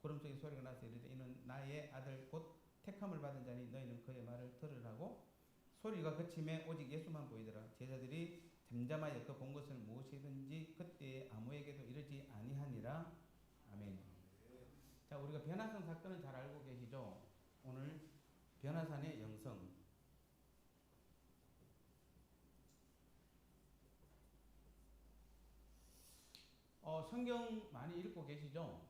구름 속에 소리가 나서 이르되 이는 나의 아들 곧 택함을 받은 자니 너희는 그의 말을 들으라고. 소리가 그침에 오직 예수만 보이더라. 제자들이 잠잠하여 그 본 것을 무엇이든지 그때에 아무에게도 이르지 아니하니라. 아멘. 자, 우리가 변화산 사건은 잘 알고 계시죠? 오늘 변화산의 영성. 성경 많이 읽고 계시죠?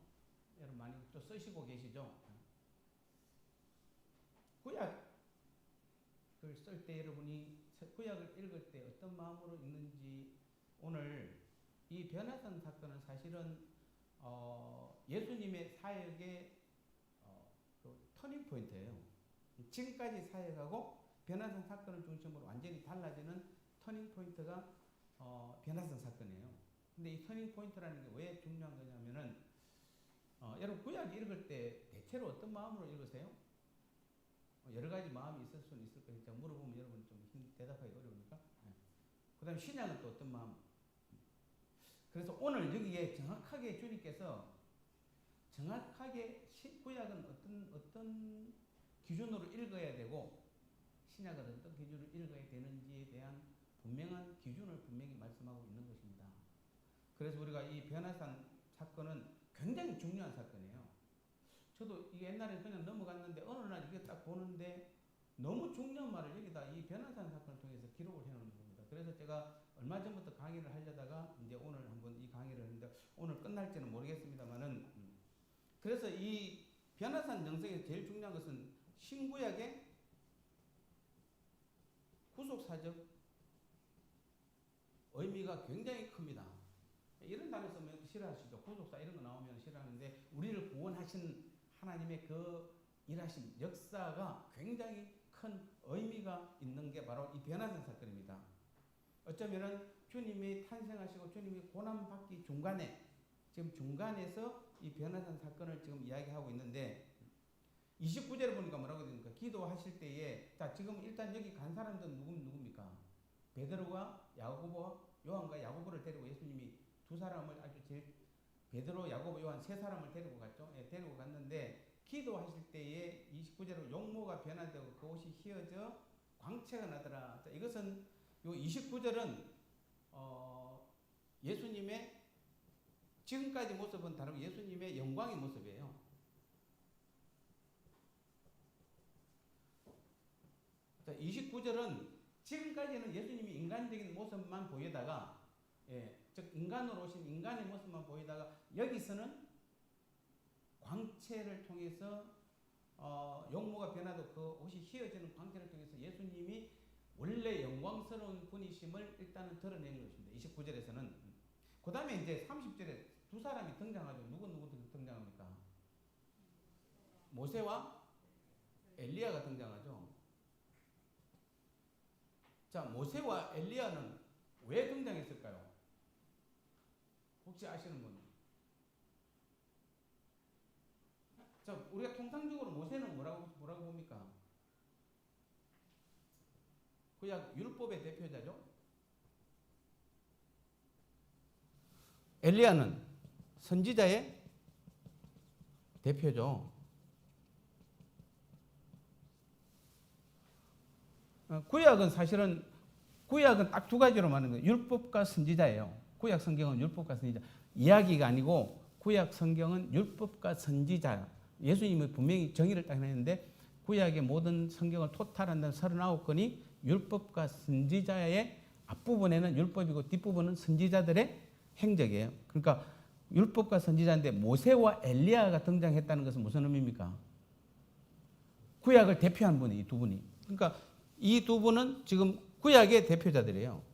여러분 많이 또 쓰시고 계시죠? 구약을 쓸 때 여러분이 구약을 읽을 때 어떤 마음으로 읽는지, 오늘 이 변화산 사건은 사실은 예수님의 사역의 그 터닝 포인트예요. 지금까지 사역하고 변화산 사건을 중심으로 완전히 달라지는 터닝 포인트가 변화산 사건이에요. 근데 이 터닝 포인트라는 게 왜 중요한 거냐면은 여러분 구약 읽을 때 대체로 어떤 마음으로 읽으세요? 여러 가지 마음이 있을 수는 있을 거예요. 제가 물어보면 여러분 좀 대답하기 어려우니까. 네. 그 다음에 신약은 또 어떤 마음? 그래서 오늘 여기에 정확하게 주님께서 정확하게 구약은 어떤 기준으로 읽어야 되고 신약은 어떤 기준으로 읽어야 되는지에 대한 분명한 기준을 분명히 말씀하고 있는 것입니다. 그래서 우리가 이 변화산 사건은 굉장히 중요한 사건이에요. 저도 이게 옛날에 그냥 넘어갔는데 어느 날 이게 딱 보는데 너무 중요한 말을 여기다 이 변화산 사건을 통해서 기록을 해놓는 겁니다. 그래서 제가 얼마 전부터 강의를 하려다가 이제 오늘 한번 이 강의를 했는데 오늘 끝날지는 모르겠습니다만은 그래서 이 변화산 영성에서 제일 중요한 것은 신구약의 구속사적 의미가 굉장히 큽니다. 이런 단어 쓰면 싫어하시죠. 구속사 이런 거 나오면 싫어하는데 우리를 구원하신 하나님의 그 일하신 역사가 굉장히 큰 의미가 있는 게 바로 이 변화산 사건입니다. 어쩌면은 주님이 탄생하시고 주님이 고난받기 중간에 지금 중간에서 이 변화산 사건을 지금 이야기하고 있는데 29절에 보니까 뭐라고 됩니까? 기도하실 때에 자 지금 일단 여기 간 사람들은 누굽니까? 베드로와 야고보와 요한과 야고보를 데리고 예수님이 두 사람을 아주 제일 베드로, 야고보, 요한 세 사람을 데리고 갔죠. 예, 데리고 갔는데 기도하실 때에 29절로 용모가 변화되고 그 옷이 휘어져 광채가 나더라. 자, 이것은 요 29절은 예수님의 지금까지 모습은 다르고 예수님의 영광의 모습이에요. 자, 29절은 지금까지는 예수님이 인간적인 모습만 보이다가 즉 인간으로 오신 인간의 모습만 보이다가 여기서는 광채를 통해서 용모가 변화도 그 옷이 휘어지는 광채를 통해서 예수님이 원래 영광스러운 분이심을 일단은 드러내는 것입니다. 29절에서는. 그 다음에 이제 30절에 두 사람이 등장하죠. 누구 등장합니까? 모세와 엘리야가 등장하죠. 자, 모세와 엘리야는 왜 등장했을까요? 혹시 아시는 분? 자, 우리가 통상적으로 모세는 뭐라고 봅니까? 구약 율법의 대표자죠. 엘리야는 선지자의 대표죠. 구약은 사실은 딱 두 가지로 말하는 거예요. 율법과 선지자예요. 구약 성경은 율법과 선지자. 이야기가 아니고 구약 성경은 율법과 선지자. 예수님이 분명히 정의를 딱 했는데 구약의 모든 성경을 토탈한다는 39권이 율법과 선지자의 앞부분에는 율법이고 뒷부분은 선지자들의 행적이에요. 그러니까 율법과 선지자인데 모세와 엘리야가 등장했다는 것은 무슨 의미입니까? 구약을 대표한 분이 이 두 분이. 그러니까 이 두 분은 지금 구약의 대표자들이에요.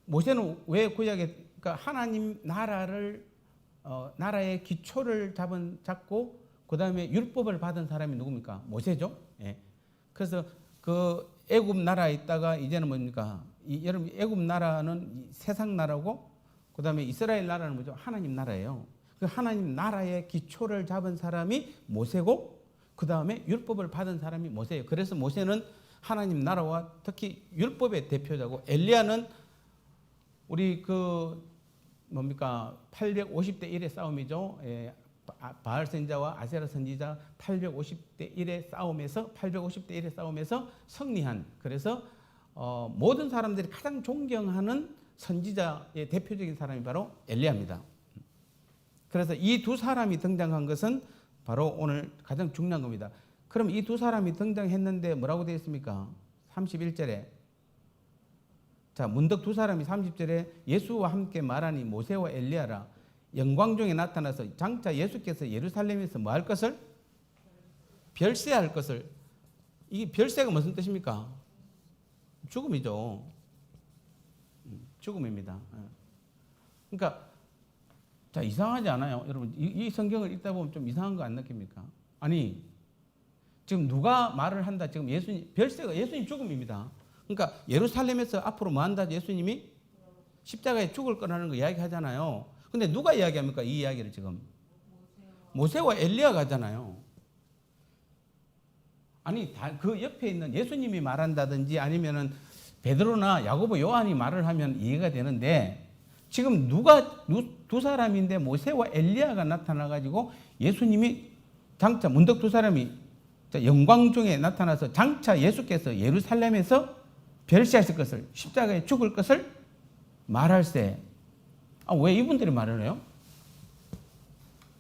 모세는 왜 구약에, 그러니까 하나님 나라를 나라의 기초를 잡고 그 다음에 율법을 받은 사람이 누굽니까? 모세죠. 예. 그래서 그 애굽 나라에 있다가 이제는 뭡니까? 여러분 애굽 나라는 세상 나라고 그 다음에 이스라엘 나라는 뭐죠? 하나님 나라예요. 그 하나님 나라의 기초를 잡은 사람이 모세고 그 다음에 율법을 받은 사람이 모세예요. 그래서 모세는 하나님 나라와 특히 율법의 대표자고 엘리야는 우리 뭡니까 850대 1의 싸움이죠. 바알 선지자와 아세라 선지자 850대 1의 싸움에서 승리한, 그래서 모든 사람들이 가장 존경하는 선지자의 대표적인 사람이 바로 엘리야입니다. 그래서 이 두 사람이 등장한 것은 바로 오늘 가장 중요한 겁니다. 그럼 이 두 사람이 등장했는데 뭐라고 되어 있습니까? 31절에 자, 문득 두 사람이 30절에 예수와 함께 말하니 모세와 엘리야라. 영광 중에 나타나서 장차 예수께서 예루살렘에서 뭐 할 것을? 별세할 것을. 이 별세가 무슨 뜻입니까? 죽음이죠. 죽음입니다. 그러니까 자, 이상하지 않아요? 여러분, 이 성경을 읽다 보면 좀 이상한 거 안 느낍니까? 아니, 지금 누가 말을 한다? 지금 별세가 예수님 죽음입니다. 그러니까 예루살렘에서 앞으로 뭐 한다? 예수님이 십자가에 죽을 거라는 거 이야기하잖아요. 근데 누가 이야기합니까? 이 이야기를 지금. 모세와 엘리야가 하잖아요. 아니, 그 옆에 있는 예수님이 말한다든지 아니면은 베드로나 야고보, 요한이 말을 하면 이해가 되는데 지금 두 사람인데 모세와 엘리야가 나타나가지고 예수님이 장차 문득 두 사람이 영광 중에 나타나서 장차 예수께서 예루살렘에서 별세하실 것을, 십자가에 죽을 것을 말할세. 왜 이분들이 말을 해요?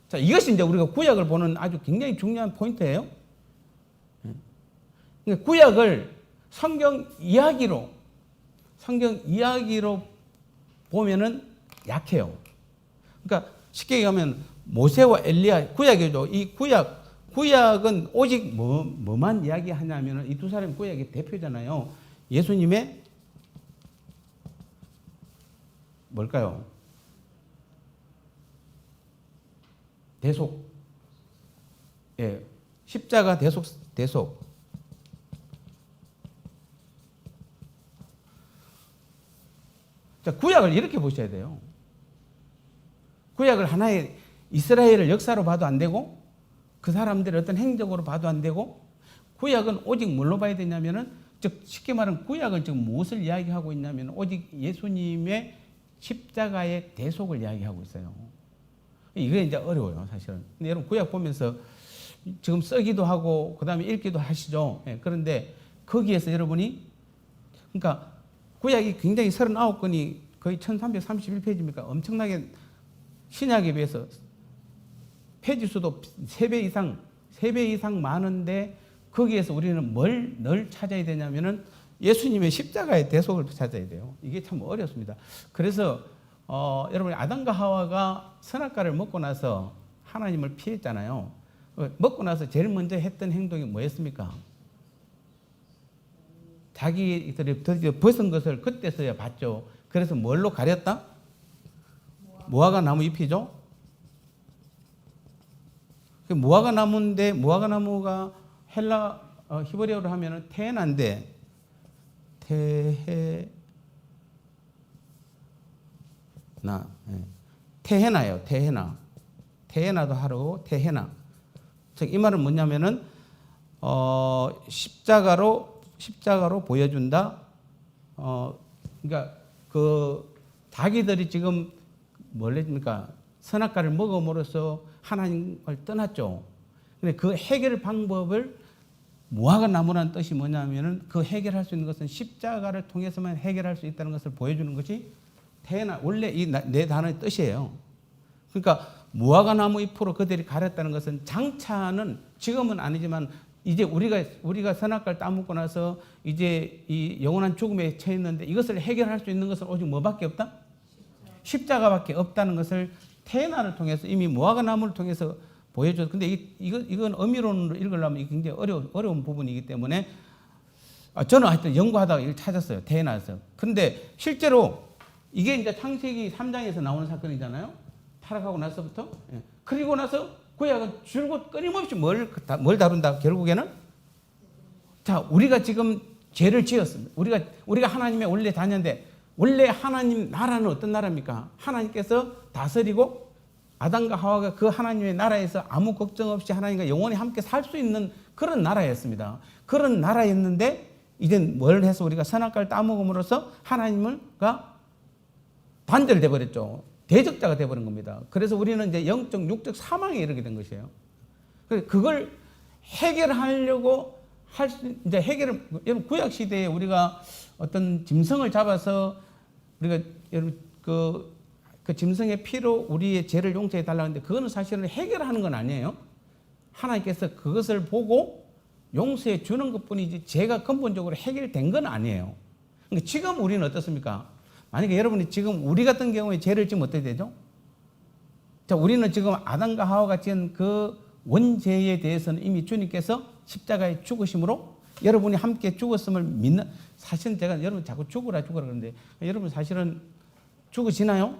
자, 이것이 이제 우리가 구약을 보는 아주 굉장히 중요한 포인트예요. 구약을 성경 이야기로 보면은 약해요. 그러니까 쉽게 얘기하면 모세와 엘리야 구약이죠. 이 구약은 오직 뭐만 이야기하냐면은 이 두 사람이 구약의 대표잖아요. 예수님의 뭘까요? 대속. 예. 십자가 대속. 자, 구약을 이렇게 보셔야 돼요. 구약을 하나의 이스라엘을 역사로 봐도 안 되고, 그 사람들의 어떤 행적으로 봐도 안 되고, 구약은 오직 뭘로 봐야 되냐면은, 즉, 쉽게 말하면 구약은 지금 무엇을 이야기하고 있냐면, 오직 예수님의 십자가의 대속을 이야기하고 있어요. 이게 이제 어려워요, 사실은. 근데 여러분, 구약 보면서 지금 쓰기도 하고, 그 다음에 읽기도 하시죠. 예, 그런데 거기에서 여러분이, 그러니까 구약이 굉장히 39권이 거의 1331페이지입니까? 엄청나게 신약에 비해서 페이지 수도 3배 이상 많은데 거기에서 우리는 뭘 늘 찾아야 되냐면은 예수님의 십자가의 대속을 찾아야 돼요. 이게 참 어렵습니다. 그래서 여러분 아담과 하와가 선악과를 먹고 나서 하나님을 피했잖아요. 먹고 나서 제일 먼저 했던 행동이 뭐였습니까? 자기들이 드디어 벗은 것을 그때서야 봤죠. 그래서 뭘로 가렸다? 무화과 나무 잎이죠. 무화과 나무인데 무화과 나무가 히브리어로 하면은 테헤나인데 테헤나예요. 테헤나도 하고 테헤나. 즉 이 말은 뭐냐면은 십자가로 보여준다. 그러니까 자기들이 지금 뭘 했습니까? 선악과를 먹음으로써 하나님을 떠났죠. 근데 그 해결 방법을 무화과 나무라는 뜻이 뭐냐면은 그 해결할 수 있는 것은 십자가를 통해서만 해결할 수 있다는 것을 보여주는 것이 태어나 원래 이 네 단어의 뜻이에요. 그러니까 무화과 나무 잎으로 그들이 가렸다는 것은 장차는 지금은 아니지만 이제 우리가 선악과를 따먹고 나서 이제 이 영원한 죽음에 처했는데 이것을 해결할 수 있는 것은 오직 뭐밖에 없다? 십자가밖에 없다는 것을 테헤나를 통해서 이미 무화과 나무를 통해서 보여줘서 근데 이건 어미론으로 읽으려면 이게 굉장히 어려운 부분이기 때문에 저는 하여튼 연구하다가 이걸 찾았어요. 테헤나에서. 그런데 실제로 이게 이제 창세기 3장에서 나오는 사건이잖아요. 타락하고 나서부터. 그리고 나서 구약은 줄곧 끊임없이 뭘 다룬다? 결국에는 자, 우리가 지금 죄를 지었습니다. 우리가 하나님의 원래 자녀인데 원래 하나님 나라는 어떤 나라입니까? 하나님께서 다스리고 아담과 하와가 그 하나님의 나라에서 아무 걱정 없이 하나님과 영원히 함께 살 수 있는 그런 나라였습니다. 그런 나라였는데 이제 뭘 해서 우리가 선악과를 따먹음으로써 하나님과 단절돼 버렸죠. 대적자가 되어버린 겁니다. 그래서 우리는 이제 영적, 육적 사망에 이르게 된 것이에요. 그걸 해결하려고 이제 여러분 구약 시대에 우리가 어떤 짐승을 잡아서 우리가 여러분 그 짐승의 피로 우리의 죄를 용서해 달라고 하는데 그거는 사실은 해결하는 건 아니에요. 하나님께서 그것을 보고 용서해 주는 것뿐이지 죄가 근본적으로 해결된 건 아니에요. 그러니까 지금 우리는 어떻습니까? 만약에 여러분이 지금 우리 같은 경우에 죄를 지면 어떻게 되죠? 자, 우리는 지금 아담과 하와가 지은 그 원죄에 대해서는 이미 주님께서 십자가에 죽으심으로 여러분이 함께 죽었음을 믿는, 사실은 제가 여러분 자꾸 죽으라 그러는데 여러분 사실은 죽으시나요?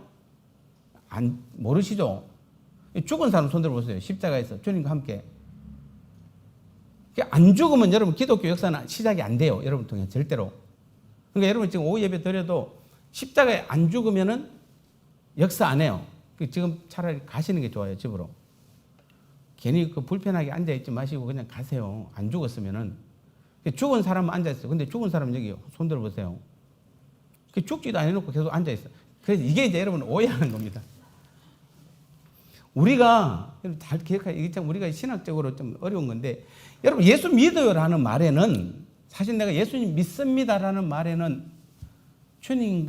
모르시죠? 죽은 사람 손 들어보세요. 십자가에서 주님과 함께. 안 죽으면 여러분 기독교 역사는 시작이 안 돼요. 여러분 통해 절대로. 그러니까 여러분 지금 오후 예배 드려도 십자가에 안 죽으면은 역사 안 해요. 지금 차라리 가시는 게 좋아요. 집으로. 괜히 그 불편하게 앉아있지 마시고 그냥 가세요. 안 죽었으면은. 죽은 사람은 앉아있어요. 근데 죽은 사람은 여기 손 들어보세요. 죽지도 안 해놓고 계속 앉아있어요. 그래서 이게 이제 여러분 오해하는 겁니다. 우리가 잘 기억해야, 이게 참 우리가 신학적으로 좀 어려운 건데, 여러분 예수 믿어요라는 말에는, 사실 내가 예수님 믿습니다라는 말에는 주님이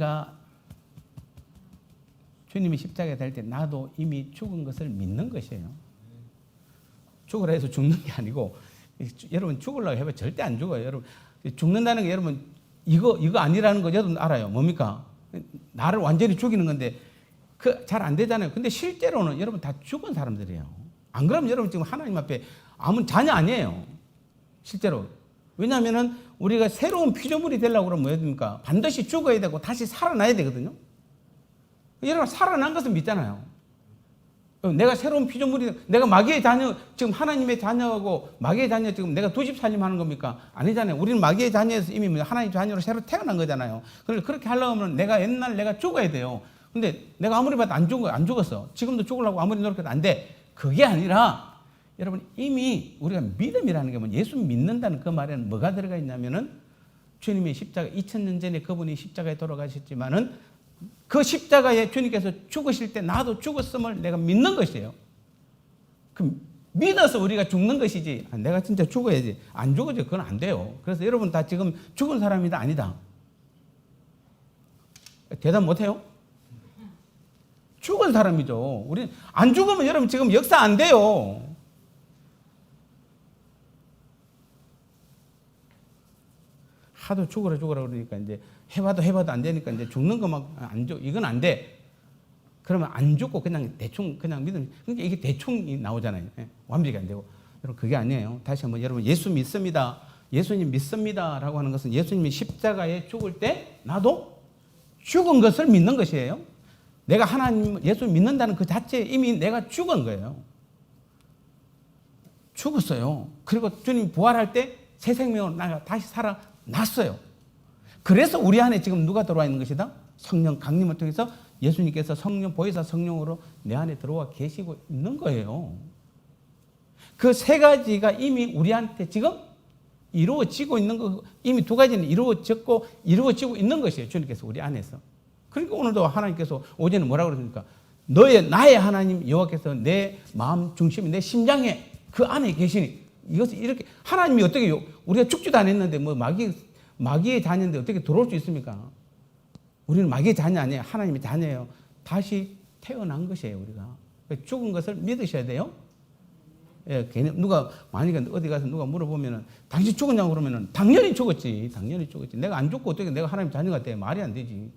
십자가에 달 때 나도 이미 죽은 것을 믿는 것이에요. 죽으라 해서 죽는 게 아니고, 여러분 죽으려고 해봐 절대 안 죽어요. 여러분 죽는다는 게 여러분 이거 아니라는 거 여러분 알아요. 뭡니까? 나를 완전히 죽이는 건데 잘 안 되잖아요. 근데 실제로는 여러분 다 죽은 사람들이에요. 안 그러면 여러분 지금 하나님 앞에 아무 자녀 아니에요. 실제로. 왜냐하면은 우리가 새로운 피조물이 되려고 그러면 뭐야 됩니까? 반드시 죽어야 되고 다시 살아나야 되거든요. 여러분 살아난 것은 믿잖아요. 내가 새로운 피조물이, 내가 마귀의 자녀, 지금 하나님의 자녀하고 마귀의 자녀 지금 내가 두 집 살림하는 겁니까? 아니잖아요. 우리는 마귀의 자녀에서 이미 하나님의 자녀로 새로 태어난 거잖아요. 그러니까 그렇게 하려면 내가 죽어야 돼요. 근데 내가 아무리 봐도 안 죽었어. 지금도 죽으려고 아무리 노력해도 안 돼. 그게 아니라 여러분 이미 우리가 믿음이라는 게 뭐 예수 믿는다는 그 말에는 뭐가 들어가 있냐면은 주님의 십자가 2000년 전에 그분이 십자가에 돌아가셨지만은 그 십자가에 주님께서 죽으실 때 나도 죽었음을 내가 믿는 것이에요. 그 믿어서 우리가 죽는 것이지 내가 진짜 죽어야지 안 죽어져 그건 안 돼요. 그래서 여러분 다 지금 죽은 사람이다 아니다? 대답 못해요? 죽은 사람이죠. 우리 안 죽으면 여러분 지금 역사 안 돼요. 하도 죽으라 그러니까 이제 해봐도 안 되니까 이제 죽는 거 막 안 죽, 이건 안 돼. 그러면 안 죽고 그냥 대충 그냥 믿음. 그러니까 이게 대충 나오잖아요. 완벽이 안 되고. 여러분 그게 아니에요. 다시 한번 여러분 예수 믿습니다. 예수님 믿습니다라고 하는 것은 예수님이 십자가에 죽을 때 나도 죽은 것을 믿는 것이에요. 내가 하나님 예수 믿는다는 그 자체에 이미 내가 죽은 거예요. 죽었어요. 그리고 주님 부활할 때 새 생명으로 나가 다시 살아났어요. 그래서 우리 안에 지금 누가 들어와 있는 것이다? 성령 강림을 통해서 예수님께서 성령 보혜사 성령으로 내 안에 들어와 계시고 있는 거예요. 그 세 가지가 이미 우리한테 지금 이루어지고 있는 거, 이미 두 가지는 이루어지고 있는 것이에요. 주님께서 우리 안에서. 그러니까 오늘도 하나님께서 오전에 뭐라고 그러십니까? 나의 하나님 여호와께서 내 마음 중심에 내 심장에 그 안에 계시니 이것을 이렇게 하나님이 어떻게 우리가 죽지도 않았는데 뭐 마귀의 자녀인데 어떻게 들어올 수 있습니까? 우리는 마귀의 자녀 아니에요. 하나님의 자녀예요. 다시 태어난 것이에요, 우리가. 죽은 것을 믿으셔야 돼요. 예, 누가 만약에 어디 가서 누가 물어보면은 당신 죽었냐고 그러면은 당연히 죽었지. 내가 안 죽고 어떻게 내가 하나님 자녀가 돼? 말이 안 되지.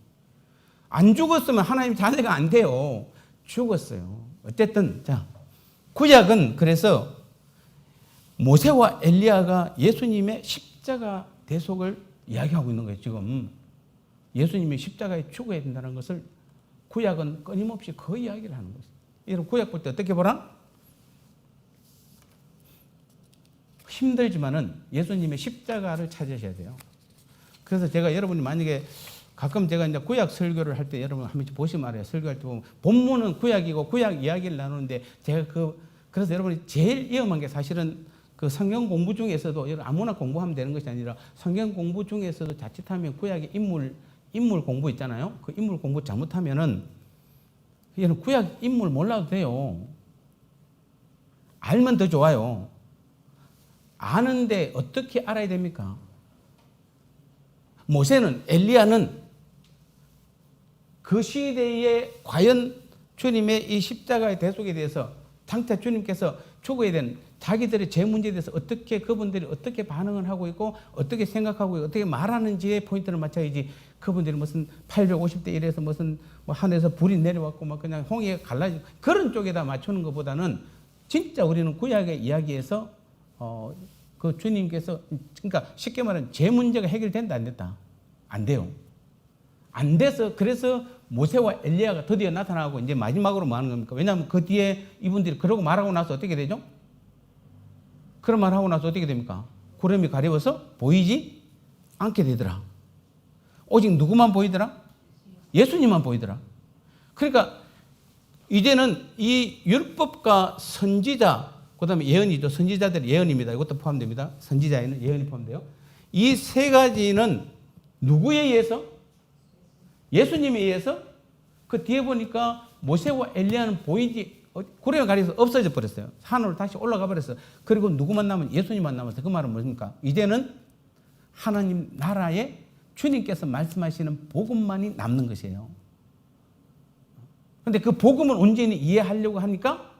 안 죽었으면 하나님 자녀가 안 돼요. 죽었어요. 어쨌든 자, 구약은 그래서 모세와 엘리야가 예수님의 십자가 대속을 이야기하고 있는 거예요. 지금 예수님이 십자가에 죽어야 된다는 것을 구약은 끊임없이 그 이야기를 하는 것이에요. 여러분 구약 볼 때 어떻게 보라? 힘들지만은 예수님의 십자가를 찾으셔야 돼요. 그래서 제가 여러분이 만약에 가끔 제가 이제 구약 설교를 할 때 여러분 한 번씩 보시면 알아요. 설교할 때 보면 본문은 구약이고 구약 이야기를 나누는데 제가 그래서 여러분이 제일 위험한 게 사실은 그 성경 공부 중에서도 아무나 공부하면 되는 것이 아니라 성경 공부 중에서도 자칫하면 구약의 인물 공부 있잖아요. 그 인물 공부 잘못하면은 얘는 구약 인물 몰라도 돼요. 알면 더 좋아요. 아는데 어떻게 알아야 됩니까? 모세는, 엘리야는 그 시대에 과연 주님의 이 십자가의 대속에 대해서 당대 주님께서 죽어야 되는 자기들의 죄 문제에 대해서 어떻게 그분들이 어떻게 반응을 하고 있고 어떻게 생각하고 있고 어떻게 말하는지에 포인트를 맞춰야지. 그분들이 무슨 850대 1에서 무슨 뭐 하늘에서 불이 내려왔고 막 그냥 홍해가 갈라지고 그런 쪽에다 맞추는 것보다는 진짜 우리는 구약의 이야기에서 그 주님께서, 그러니까 쉽게 말하면 죄 문제가 해결된다 안 됐다? 안 돼요. 안 돼서 그래서 모세와 엘리야가 드디어 나타나고 이제 마지막으로 뭐 하는 겁니까? 왜냐하면 그 뒤에 이분들이 그러고 말하고 나서 어떻게 되죠? 그런 말 하고 나서 어떻게 됩니까? 구름이 가려워서 보이지 않게 되더라. 오직 누구만 보이더라? 예수님만 보이더라. 그러니까 이제는 이 율법과 선지자, 그 다음에 예언이죠. 선지자들의 예언입니다. 이것도 포함됩니다. 선지자에는 예언이 포함돼요. 이 세 가지는 누구에 의해서? 예수님에 의해서. 그 뒤에 보니까 모세와 엘리야는 보이지, 구름에 가려서 없어져 버렸어요. 산으로 다시 올라가 버렸어요. 그리고 누구만 남은? 예수님만 남았어요. 그 말은 뭡니까? 이제는 하나님 나라에 주님께서 말씀하시는 복음만이 남는 것이에요. 근데 그 복음을 온전히 이해하려고 하니까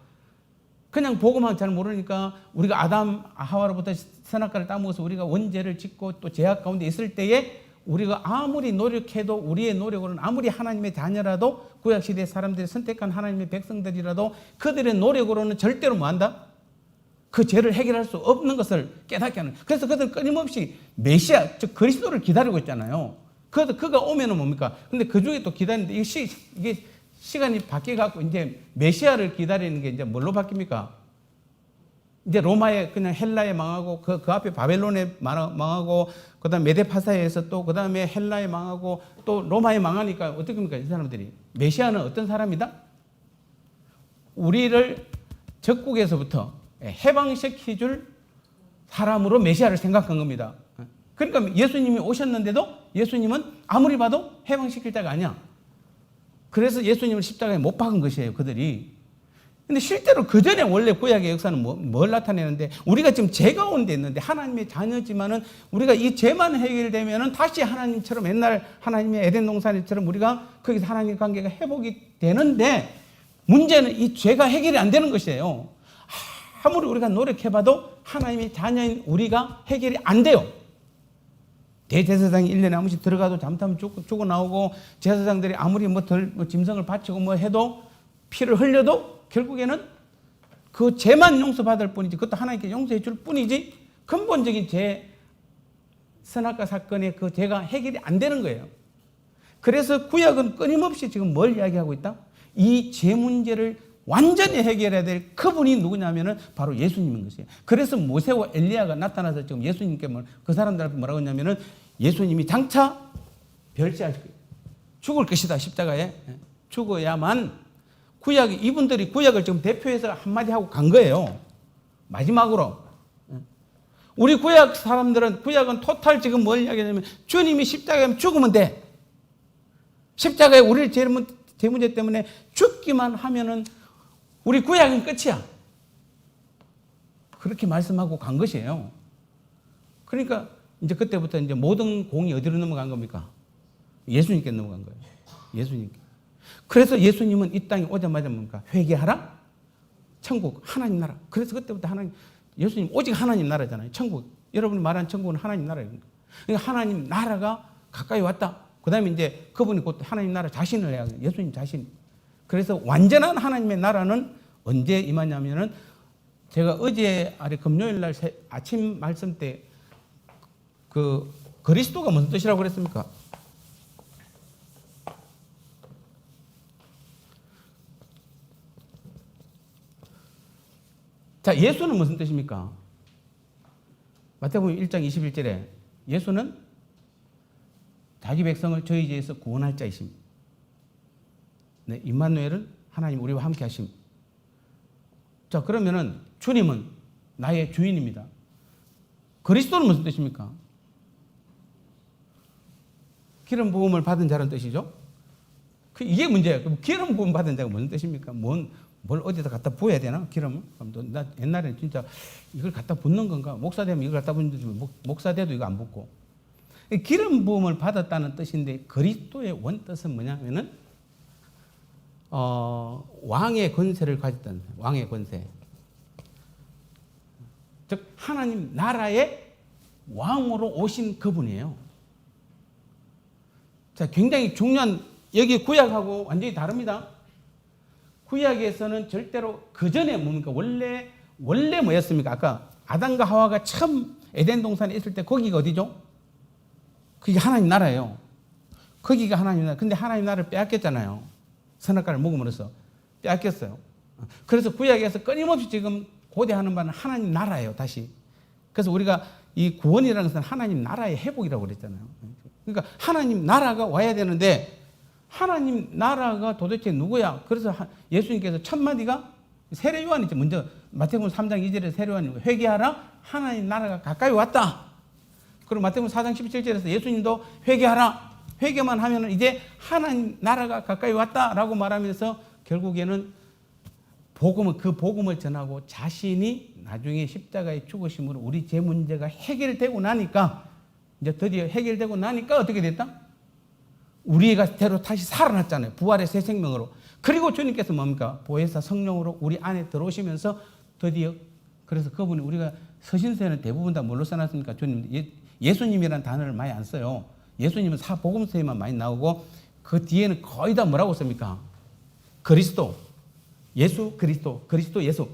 그냥 복음만 잘 모르니까 우리가 아담, 하와로부터 선악과를 따먹어서 우리가 원죄를 짓고 또 죄악 가운데 있을 때에 우리가 아무리 노력해도 우리의 노력으로는 아무리 하나님의 자녀라도 구약시대 사람들이 선택한 하나님의 백성들이라도 그들의 노력으로는 절대로 뭐한다? 그 죄를 해결할 수 없는 것을 깨닫게 하는. 그래서 그들은 끊임없이 메시아, 즉 그리스도를 기다리고 있잖아요. 그가 오면은 뭡니까? 근데 그 중에 또 기다리는데 이게 시간이 바뀌어갖고 이제 메시아를 기다리는 게 이제 뭘로 바뀝니까? 이제 로마에 그냥 헬라에 망하고 그 앞에 바벨론에 망하고 그다음 메데파사에서 또 그다음에 헬라에 망하고 또 로마에 망하니까 어떻게 합니까? 이 사람들이 메시아는 어떤 사람이다? 우리를 적국에서부터 해방시켜줄 사람으로 메시아를 생각한 겁니다. 그러니까 예수님이 오셨는데도 예수님은 아무리 봐도 해방시킬 자가 아니야. 그래서 예수님을 십자가에 못 박은 것이에요, 그들이. 근데 실제로 그 전에 원래 구약의 역사는 뭘 나타내는데 우리가 지금 죄 가운데 있는데 하나님의 자녀지만은 우리가 이 죄만 해결되면은 다시 하나님처럼 옛날 하나님의 에덴 동산처럼 우리가 거기서 하나님 관계가 회복이 되는데 문제는 이 죄가 해결이 안 되는 것이에요. 아무리 우리가 노력해봐도 하나님의 자녀인 우리가 해결이 안 돼요. 대제사장이 1년에 한 번씩 들어가도 잠타면 죽어 나오고 제사장들이 아무리 짐승을 바치고 뭐 해도 피를 흘려도 결국에는 그 죄만 용서받을 뿐이지 그것도 하나님께 용서해 줄 뿐이지 근본적인 죄 선악과 사건의 그 죄가 해결이 안 되는 거예요. 그래서 구약은 끊임없이 지금 뭘 이야기하고 있다? 이 죄 문제를 완전히 해결해야 될 그분이 누구냐면은 바로 예수님인 것이에요. 그래서 모세와 엘리야가 나타나서 지금 예수님께 그 사람들한테 뭐라고 했냐면은 예수님이 장차 별세할 거예요. 죽을 것이다. 십자가에 죽어야만 이분들이 구약을 지금 대표해서 한마디 하고 간 거예요. 마지막으로. 우리 구약 사람들은 구약은 토탈 지금 뭘 이야기하냐면 주님이 십자가에 죽으면 돼. 십자가에 우리를 죄 문제 때문에 죽기만 하면은 우리 구약은 끝이야. 그렇게 말씀하고 간 것이에요. 그러니까 이제 그때부터 이제 모든 공이 어디로 넘어간 겁니까? 예수님께 넘어간 거예요. 예수님께. 그래서 예수님은 이 땅에 오자마자 뭡니까? 회개하라. 천국, 하나님 나라. 그래서 그때부터 예수님 오직 하나님 나라잖아요. 천국. 여러분이 말한 천국은 하나님 나라예요. 그러니까 하나님 나라가 가까이 왔다. 그 다음에 이제 그분이 곧 하나님 나라 자신을 해야 돼요. 예수님 자신. 그래서 완전한 하나님의 나라는 언제 임하냐면은 제가 어제 금요일 날 아침 말씀 때 그 그리스도가 무슨 뜻이라고 그랬습니까? 자, 예수는 무슨 뜻입니까? 마태복음 1장 21절에 예수는 자기 백성을 저희 죄에서 구원할 자이십니다. 네, 임마누엘은 하나님 우리와 함께 하심. 자, 그러면은 주님은 나의 주인입니다. 그리스도는 무슨 뜻입니까? 기름 부음을 받은 자라는 뜻이죠. 이게 문제예요. 그럼 기름 부음 받은 자가 무슨 뜻입니까? 뭘 어디다 갖다 부어야 되나? 기름을? 나 옛날에 진짜 이걸 갖다 붓는 건가? 목사 되면 이걸 갖다 붓는지 목사 돼도 이거 안 붓고. 기름 부음을 받았다는 뜻인데 그리스도의 원뜻은 뭐냐면은 왕의 권세를 가졌다는 거예요. 왕의 권세. 즉 하나님 나라의 왕으로 오신 그분이에요. 자, 굉장히 중요한, 여기 구약하고 완전히 다릅니다. 구약에서는 절대로 그 전에 뭡니까? 원래 뭐였습니까? 아까 아담과 하와가 처음 에덴 동산에 있을 때 거기가 어디죠? 그게 하나님 나라예요. 거기가 하나님 나라. 근데 하나님 나라를 빼앗겼잖아요. 선악과를 먹음으로써 빼앗겼어요. 그래서 구약에서 끊임없이 지금 고대하는 바는 하나님 나라예요. 다시. 그래서 우리가 이 구원이라는 것은 하나님 나라의 회복이라고 그랬잖아요. 그러니까 하나님 나라가 와야 되는데 하나님 나라가 도대체 누구야? 그래서 예수님께서 첫 마디가 세례 요한이죠. 먼저 마태복음 3장 2절에 세례 요한이 회개하라. 하나님 나라가 가까이 왔다. 그리고 마태복음 4장 17절에서 예수님도 회개하라. 회개만 하면 이제 하나님 나라가 가까이 왔다라고 말하면서 결국에는 그 복음을 전하고 자신이 나중에 십자가의 죽으심으로 우리 제 문제가 해결되고 나니까, 이제 드디어 해결되고 나니까 어떻게 됐다? 우리가 대로 다시 살아났잖아요. 부활의 새 생명으로. 그리고 주님께서 뭡니까? 보혜사 성령으로 우리 안에 들어오시면서 드디어, 그래서 그분이, 우리가 서신서에는 대부분 다 뭘로 써놨습니까? 주님, 예수님이라는 단어를 많이 안 써요. 예수님은 사복음서에만 많이 나오고 그 뒤에는 거의 다 뭐라고 씁니까? 그리스도, 예수 그리스도, 그리스도 예수.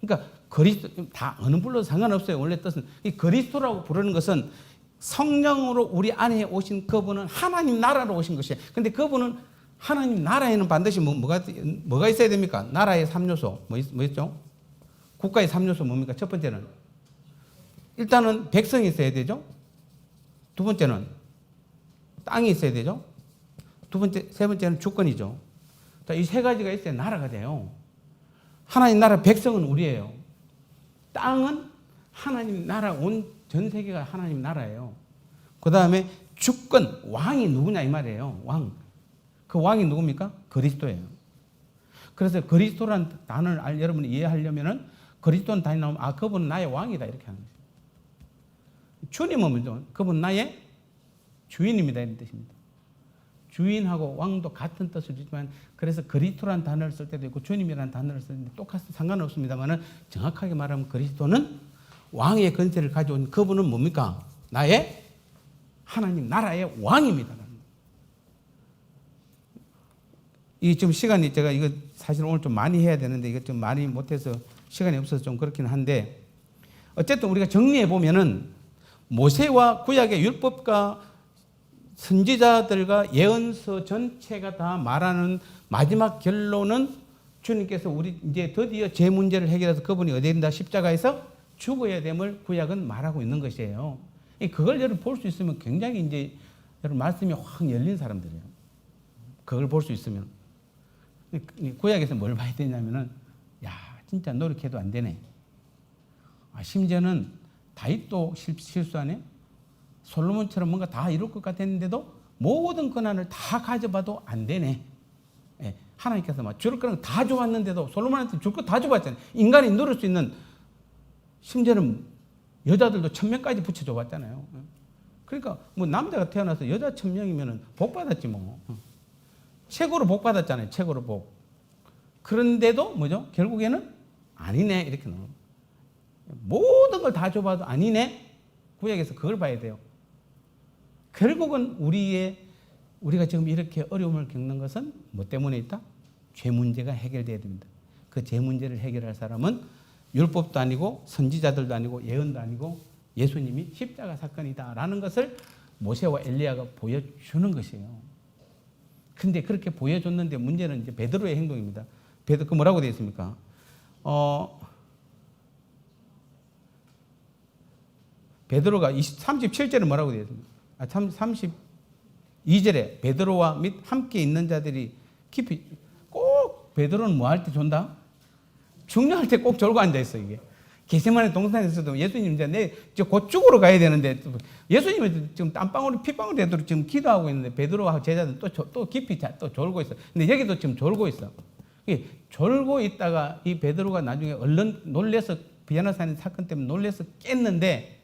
그러니까 그리스도 다 어느 불러도 상관없어요. 원래 뜻은 이 그리스도라고 부르는 것은 성령으로 우리 안에 오신 그분은 하나님 나라로 오신 것이에요. 근데 그분은 하나님 나라에는 반드시 뭐가 있어야 됩니까? 나라의 3요소 뭐였죠? 국가의 3요소 뭡니까? 첫 번째는 일단은 백성이 있어야 되죠. 두 번째는 땅이 있어야 되죠. 세 번째는 주권이죠. 자, 이 세 가지가 있어야 나라가 돼요. 하나님 나라 백성은 우리예요. 땅은 하나님 나라, 온 전 세계가 하나님 나라예요. 그 다음에 주권, 왕이 누구냐 이 말이에요. 왕. 그 왕이 누굽니까? 그리스도예요. 그래서 그리스도란 단어를 여러분이 이해하려면은 그리스도는 단위 나오면 그분은 나의 왕이다 이렇게 하는 거죠. 주님은 뭐죠? 그분 나의 주인입니다 이런 뜻입니다. 주인하고 왕도 같은 뜻을 주지만, 그래서 그리스도란 단어를 쓸 때도 있고 주님이라는 단어를 쓸 때도 똑같이 상관없습니다만은, 정확하게 말하면 그리스도는 왕의 권세를 가져온 그분은 뭡니까? 나의 하나님 나라의 왕입니다. 이 지금 시간이, 제가 이거 사실 오늘 좀 많이 해야 되는데 이거 좀 많이 못해서 시간이 없어서 좀 그렇긴 한데, 어쨌든 우리가 정리해 보면은 모세와 구약의 율법과 선지자들과 예언서 전체가 다 말하는 마지막 결론은 주님께서 우리 이제 드디어 제 문제를 해결해서 그분이 어디에 있다? 십자가에서 죽어야 됨을 구약은 말하고 있는 것이에요. 그걸 여러분 볼 수 있으면 굉장히 이제 여러분 말씀이 확 열린 사람들이에요. 그걸 볼 수 있으면. 구약에서 뭘 봐야 되냐면은, 야, 진짜 노력해도 안 되네. 심지어는 다윗도 실수하네. 솔로몬처럼 뭔가 다 이룰 것 같았는데도 모든 권한을 다 가져봐도 안 되네. 예, 하나님께서 막 줄 거는 다 줘봤는데도, 솔로몬한테 줄 거 다 줘봤잖아요. 인간이 누릴 수 있는, 심지어는 여자들도 1000명까지 붙여줘봤잖아요. 그러니까 뭐 남자가 태어나서 여자 1000명이면 복 받았지 뭐. 최고로 복 받았잖아요. 최고로 복. 그런데도 뭐죠? 결국에는 아니네 이렇게 나와요. 모든 걸 다 줘봐도 아니네. 구약에서 그걸 봐야 돼요. 결국은 우리가 지금 이렇게 어려움을 겪는 것은 뭐 때문에 있다? 죄 문제가 해결돼야 됩니다. 그 죄 문제를 해결할 사람은 율법도 아니고 선지자들도 아니고 예언도 아니고 예수님이 십자가 사건이다라는 것을 모세와 엘리야가 보여주는 것이에요. 근데 그렇게 보여줬는데 문제는 이제 베드로의 행동입니다. 그 뭐라고 되어 있습니까? 베드로가 37절에 뭐라고 되어 있습니까? 32절에 베드로와 및 함께 있는 자들이 깊이, 꼭 베드로는 뭐 할 때 존다? 중요할 때 꼭 졸고 앉아있어, 이게. 게세마네 동산에서도 예수님 이제 곧 죽으러 가야 되는데 예수님은 지금 땀방울이 핏방울 되도록 지금 기도하고 있는데 베드로와 제자들 또 깊이 또 졸고 있어. 근데 여기도 지금 졸고 있어. 졸고 있다가 이 베드로가 나중에 얼른 놀래서 비아나산 사건 때문에 놀래서 깼는데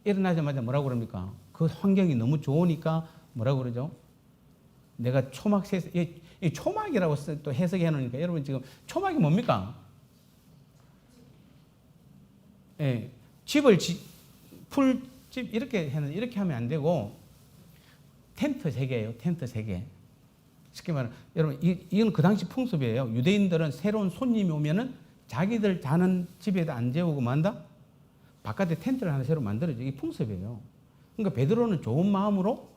일어나자마자 뭐라고 그럽니까? 그 환경이 너무 좋으니까 뭐라고 그러죠? 내가 이 초막이라고 또 해석해 놓으니까 여러분 지금 초막이 뭡니까? 예, 풀집 이렇게 하면 안 되고 텐트 3개예요. 텐트 3개. 쉽게 말하면 여러분 이건 그 당시 풍습이에요. 유대인들은 새로운 손님이 오면은 자기들 자는 집에다 안 재우고 만다 바깥에 텐트를 하나 새로 만들어줘. 이게 풍습이에요. 그러니까 베드로는 좋은 마음으로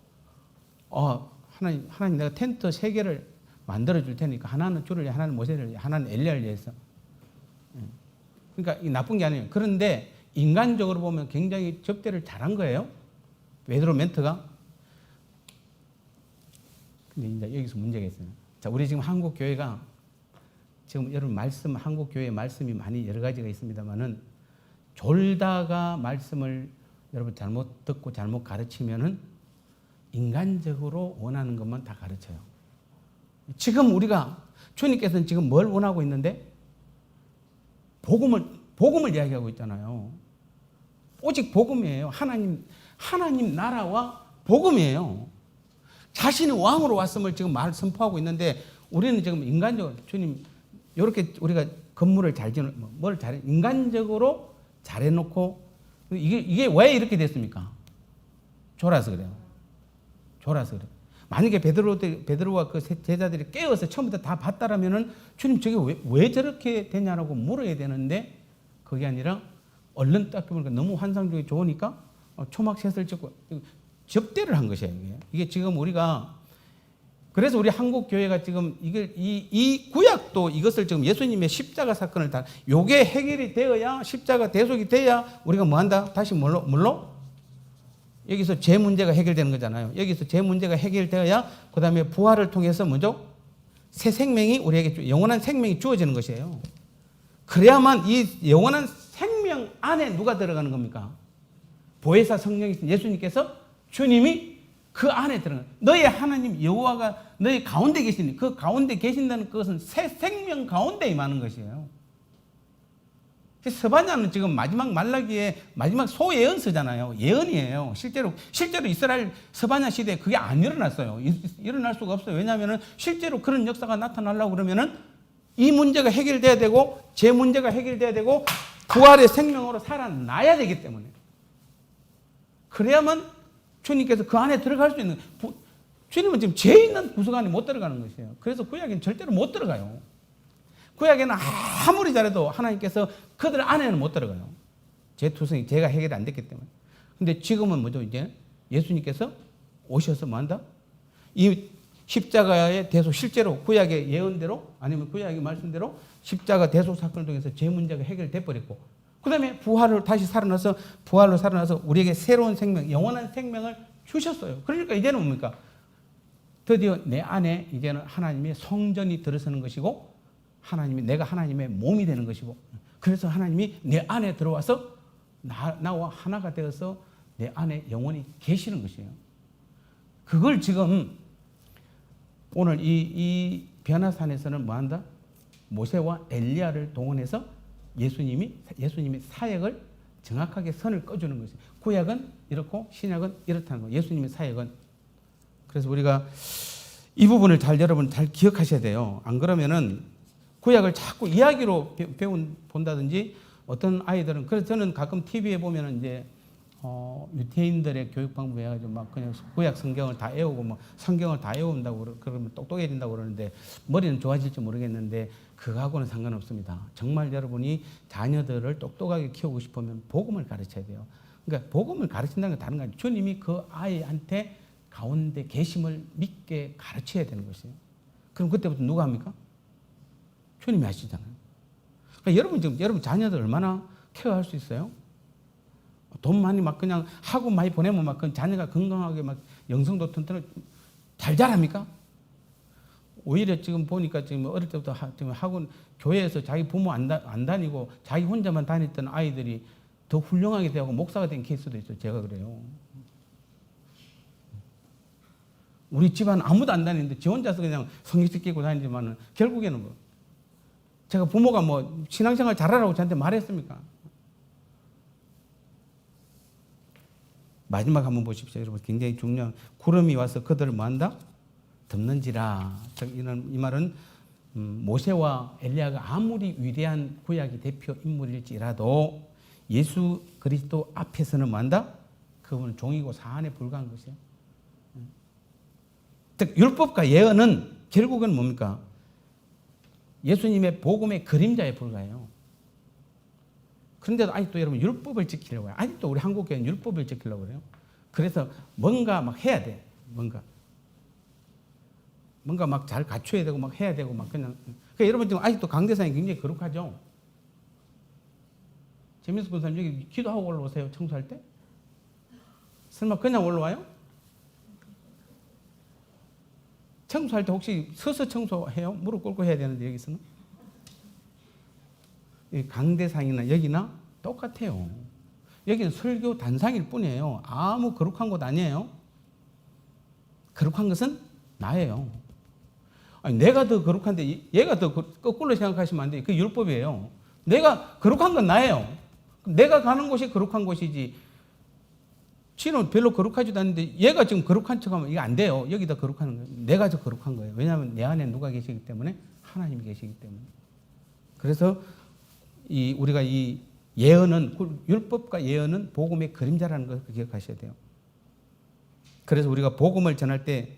하나님 내가 텐트 3개를 만들어 줄 테니까 하나는 주를 위해, 하나는 모세를 위해, 하나는 엘리야를 위해서. 그러니까 이 나쁜 게 아니에요. 그런데 인간적으로 보면 굉장히 접대를 잘한 거예요. 베드로 멘트가. 근데 이제 여기서 문제가 있어요. 자, 우리 지금 한국 교회가 지금 여러분 한국 교회 말씀이 많이 여러 가지가 있습니다만은 졸다가 말씀을 여러분 잘못 듣고 잘못 가르치면은 인간적으로 원하는 것만 다 가르쳐요. 지금 우리가 주님께서는 지금 뭘 원하고 있는데 복음을 이야기하고 있잖아요. 오직 복음이에요. 하나님 나라와 복음이에요. 자신이 왕으로 왔음을 지금 선포하고 있는데 우리는 지금 인간적으로 주님 이렇게 우리가 건물을 잘 지는 뭘 잘해 인간적으로 잘해놓고 이게 왜 이렇게 됐습니까? 졸아서 그래요. 졸아서 그래. 만약에 베드로와 그 제자들이 깨어서 처음부터 다 봤다라면은 주님 저게 왜 저렇게 되냐라고 물어야 되는데 그게 아니라 얼른 딱 보니까 너무 환상적이 좋으니까 초막셋을 짓고 접대를 한 것이에요. 이게 지금 우리가 그래서 우리 한국 교회가 지금 이 구약도 이것을 지금 예수님의 십자가 사건을 다 요게 해결이 되어야 십자가 대속이 돼야 우리가 뭐 한다? 다시 뭘로? 여기서 죄 문제가 해결되는 거잖아요. 여기서 죄 문제가 해결되어야 그 다음에 부활을 통해서 뭐죠? 새 생명이 우리에게 영원한 생명이 주어지는 것이에요. 그래야만 이 영원한 생명 안에 누가 들어가는 겁니까? 보혜사 성령이신 예수님께서 주님이 그 안에 들어가는 너의 하나님 여호와가 너의 가운데 계시니 그 가운데 계신다는 것은 새 생명 가운데 임하는 것이에요. 스바냐는 지금 마지막 말라기에 마지막 소예언서잖아요. 예언이에요. 실제로 이스라엘 스바냐 시대에 그게 안 일어났어요. 일어날 수가 없어요. 왜냐하면 실제로 그런 역사가 나타나려고 그러면은 이 문제가 해결돼야 되고 제 문제가 해결돼야 되고 부활의 생명으로 살아나야 되기 때문에 그래야만 주님께서 그 안에 들어갈 수 있는 주님은 지금 죄 있는 구석 안에 못 들어가는 것이에요. 그래서 구약에는 절대로 못 들어가요. 구약에는 아무리 잘해도 하나님께서 그들 안에는 못 들어가요. 죄투성이 죄가 해결이 안 됐기 때문에. 근데 지금은 뭐죠? 이제 예수님께서 오셔서 뭐 한다? 이 십자가의 대속 실제로 구약의 예언대로 아니면 구약의 말씀대로 십자가 대속 사건을 통해서 죄 문제가 해결돼 버렸고 그다음에 부활로 살아나서 우리에게 새로운 생명, 영원한 생명을 주셨어요. 그러니까 이제는 뭡니까? 드디어 내 안에 이제는 하나님의 성전이 들어서는 것이고 내가 하나님의 몸이 되는 것이고 그래서 하나님이 내 안에 들어와서 나와 하나가 되어서 내 안에 영원히 계시는 것이에요. 그걸 지금 오늘 이 변화산에서는 뭐 한다? 모세와 엘리야를 동원해서 예수님이 사역을 정확하게 선을 꺼주는 것이에요. 구약은 이렇고 신약은 이렇다는 거예요. 예수님의 사역은. 그래서 우리가 이 부분을 여러분 잘 기억하셔야 돼요. 안 그러면은 구약을 자꾸 이야기로 본다든지 어떤 아이들은 그래서 저는 가끔 TV에 보면은 이제 유태인들의 교육 방법에 해가지고 막 그냥 구약 성경을 다 외우고 뭐 성경을 다 외운다고 그러면 똑똑해진다고 그러는데 머리는 좋아질지 모르겠는데 그거하고는 상관없습니다. 정말 여러분이 자녀들을 똑똑하게 키우고 싶으면 복음을 가르쳐야 돼요. 그러니까 복음을 가르친다는 건 다른 거 아니에요. 주님이 그 아이한테 가운데 계심을 믿게 가르쳐야 되는 것이에요. 그럼 그때부터 누가 합니까? 주님이 하시잖아요. 그러니까 여러분 자녀들 얼마나 케어할 수 있어요? 돈 많이 막 그냥 학원 많이 보내면 막 그 자녀가 건강하게 막 영성도 튼튼하게 잘 자랍니까? 오히려 지금 보니까 지금 어릴 때부터 지금 학원 교회에서 자기 부모 안 다니고 자기 혼자만 다녔던 아이들이 더 훌륭하게 되고 목사가 된 케이스도 있어요. 제가 그래요. 우리 집안 아무도 안 다니는데 지 혼자서 그냥 성경책 끼고 다니지만은 결국에는 뭐 제가 부모가 뭐 신앙생활 잘하라고 저한테 말했습니까? 마지막 한번 보십시오. 여러분 굉장히 중요한 구름이 와서 그들을 뭐한다? 덮는지라. 이 말은 모세와 엘리야가 아무리 위대한 구약의 대표 인물일지라도 예수 그리스도 앞에서는 뭐한다? 그분은 종이고 사안에 불과한 것이에요. 즉 율법과 예언은 결국은 뭡니까? 예수님의 복음의 그림자에 불과해요. 그런데도 아직도 여러분 율법을 지키려고 해요. 아직도 우리 한국교회는 율법을 지키려고 해요. 그래서 뭔가 막 해야 돼. 뭔가 막 잘 갖춰야 되고 막 해야 되고 막 그냥. 그러니까 여러분 지금 아직도 강대상이 굉장히 거룩하죠. 재민수 군사님 여기 기도하고 올라오세요. 청소할 때? 설마 그냥 올라와요? 청소할 때 혹시 서서 청소해요? 무릎 꿇고 해야 되는데 여기서는? 강대상이나 여기나 똑같아요. 여기는 설교 단상일 뿐이에요. 아무 거룩한 곳 아니에요. 거룩한 것은 나예요. 아니, 내가 더 거룩한데 얘가 더 거꾸로 생각하시면 안 돼요. 그게 율법이에요. 내가 거룩한 건 나예요. 내가 가는 곳이 거룩한 곳이지. 지는 별로 거룩하지도 않은데 얘가 지금 거룩한 척하면 이게 안 돼요. 여기다 거룩한 거예요. 내가 더 거룩한 거예요. 왜냐하면 내 안에 누가 계시기 때문에? 하나님이 계시기 때문에. 그래서 우리가 이 예언은 율법과 예언은 복음의 그림자라는 것을 기억하셔야 돼요. 그래서 우리가 복음을 전할 때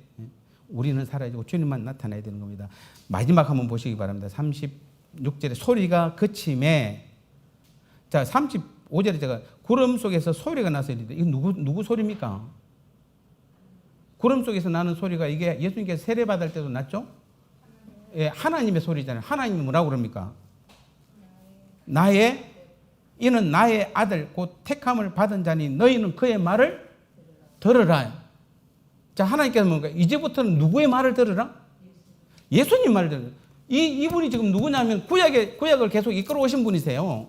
우리는 사라지고 주님만 나타나야 되는 겁니다. 마지막 한번 보시기 바랍니다. 36절에 소리가 그침에 자 35절에 제가 구름 속에서 소리가 나서 이거 누구 소리입니까? 구름 속에서 나는 소리가 이게 예수님께서 세례 받을 때도 났죠? 예, 하나님의 소리잖아요. 하나님이 뭐라고 그럽니까? 이는 나의 아들 곧 택함을 받은 자니 너희는 그의 말을 들으라. 자, 하나님께서 뭔가 이제부터는 누구의 말을 들으라? 예수님 말을 들으라. 이분이 지금 누구냐면 구약을 계속 이끌어 오신 분이세요.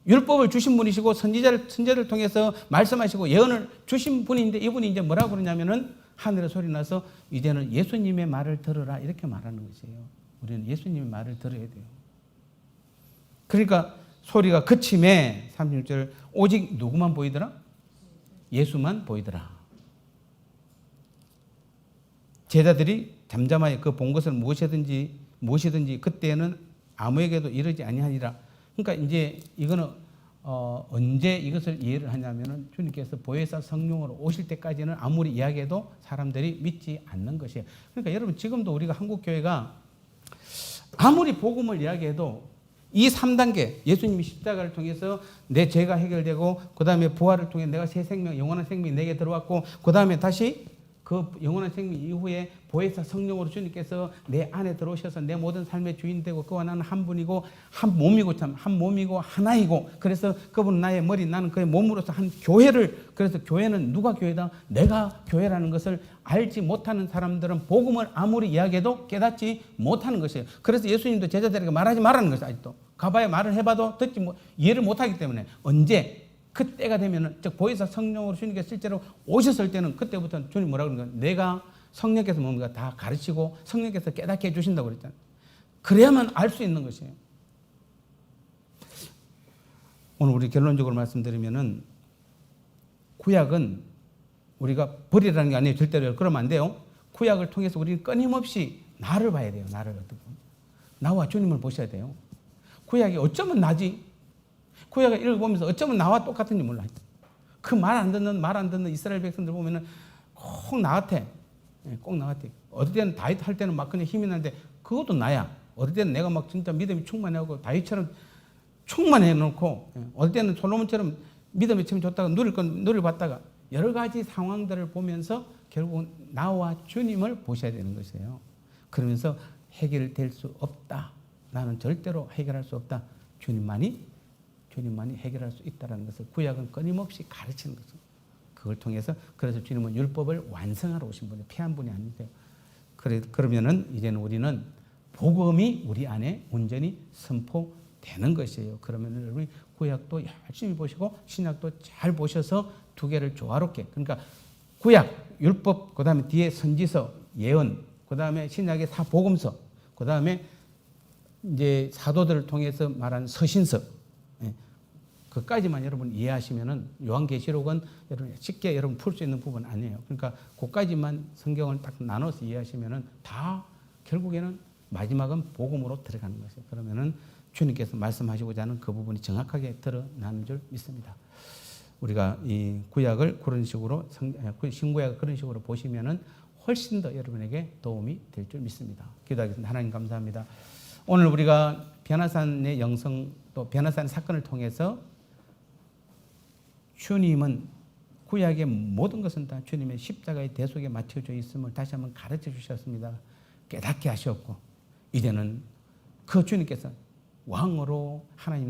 율법을 주신 분이시고 선지자를 통해서 말씀하시고 예언을 주신 분인데 이분이 이제 뭐라고 그러냐면은 하늘에 소리 나서 이제는 예수님의 말을 들으라 이렇게 말하는 것이에요. 우리는 예수님의 말을 들어야 돼요. 그러니까 소리가 그침에 36절 오직 누구만 보이더라? 예수만 보이더라. 제자들이 잠잠하여 그 본 것을 무엇이든지 그때는 아무에게도 이르지 아니하니라. 그러니까 이제 이거는 언제 이것을 이해를 하냐면은 주님께서 보혜사 성령으로 오실 때까지는 아무리 이야기해도 사람들이 믿지 않는 것이에요. 그러니까 여러분 지금도 우리가 한국 교회가 아무리 복음을 이야기해도 이 3단계 예수님이 십자가를 통해서 내 죄가 해결되고 그 다음에 부활을 통해 내가 새 생명 영원한 생명이 내게 들어왔고 그 다음에 다시 그 영원한 생명 이후에 보혜사 성령으로 주님께서 내 안에 들어오셔서 내 모든 삶의 주인 되고 그와 나는 한 분이고 한 몸이고 하나이고 그래서 그분은 나의 머리 나는 그의 몸으로서 한 교회를 그래서 교회는 누가 교회다? 내가 교회라는 것을 알지 못하는 사람들은 복음을 아무리 이야기해도 깨닫지 못하는 것이에요. 그래서 예수님도 제자들에게 말하지 말라는 것이죠. 아직도 가봐야 말을 해봐도 이해를 못하기 때문에 언제 그때가 되면은 즉 보혜사 성령으로 주님께서 실제로 오셨을 때는 그때부터 주님 뭐라고 그러는 거예요? 내가 성령께서 뭔가 다 가르치고 성령께서 깨닫게 해주신다고 그랬잖아요. 그래야만 알 수 있는 것이에요. 오늘 우리 결론적으로 말씀드리면은 구약은 우리가 버리라는 게 아니에요. 절대로 그러면 안 돼요. 구약을 통해서 우리는 끊임없이 나를 봐야 돼요. 나를 어떻게 나와 주님을 보셔야 돼요. 구약이 어쩌면 나지? 구약을 읽어보면서 어쩌면 나와 똑같은지 몰라. 그 말 안 듣는 이스라엘 백성들 보면은 꼭 나 같아. 꼭 나 같아. 어떨 때는 다윗 할 때는 막 그냥 힘이 나는데 그것도 나야. 어떨 때는 내가 막 진짜 믿음이 충만하고 다윗처럼 충만해 놓고 어떨 때는 솔로몬처럼 믿음이 참 좋다가 누릴 받다가 여러 가지 상황들을 보면서 결국은 나와 주님을 보셔야 되는 것이에요. 그러면서 해결될 수 없다. 나는 절대로 해결할 수 없다. 주님만이 해결할 수 있다는 것을 구약은 끊임없이 가르치는 것입니다. 그걸 통해서 그래서 주님은 율법을 완성하러 오신 분이 피한 분이 아니세요. 그러면은 이제는 우리는 복음이 우리 안에 온전히 선포되는 것이에요. 그러면은 우리 구약도 열심히 보시고 신약도 잘 보셔서 두 개를 조화롭게, 그러니까 구약, 율법, 그 다음에 뒤에 선지서, 예언, 그 다음에 신약의 사복음서, 그 다음에 이제 사도들을 통해서 말한 서신서, 그까지만 여러분 이해하시면은 요한계시록은 여러분 쉽게 여러분 풀 수 있는 부분 아니에요. 그러니까 그까지만 성경을 딱 나눠서 이해하시면은 다 결국에는 마지막은 복음으로 들어가는 것이에요. 그러면은 주님께서 말씀하시고자 하는 그 부분이 정확하게 드러나는 줄 믿습니다. 우리가 이 구약을 그런 식으로 신구약을 그런 식으로 보시면은 훨씬 더 여러분에게 도움이 될 줄 믿습니다. 기도하겠습니다. 하나님 감사합니다. 오늘 우리가 변화산의 영성 또 변화산 사건을 통해서 주님은 구약의 모든 것은 다 주님의 십자가의 대속에 맞춰져 있음을 다시 한번 가르쳐 주셨습니다. 깨닫게 하셨고 이제는 그 주님께서 왕으로 하나님 나라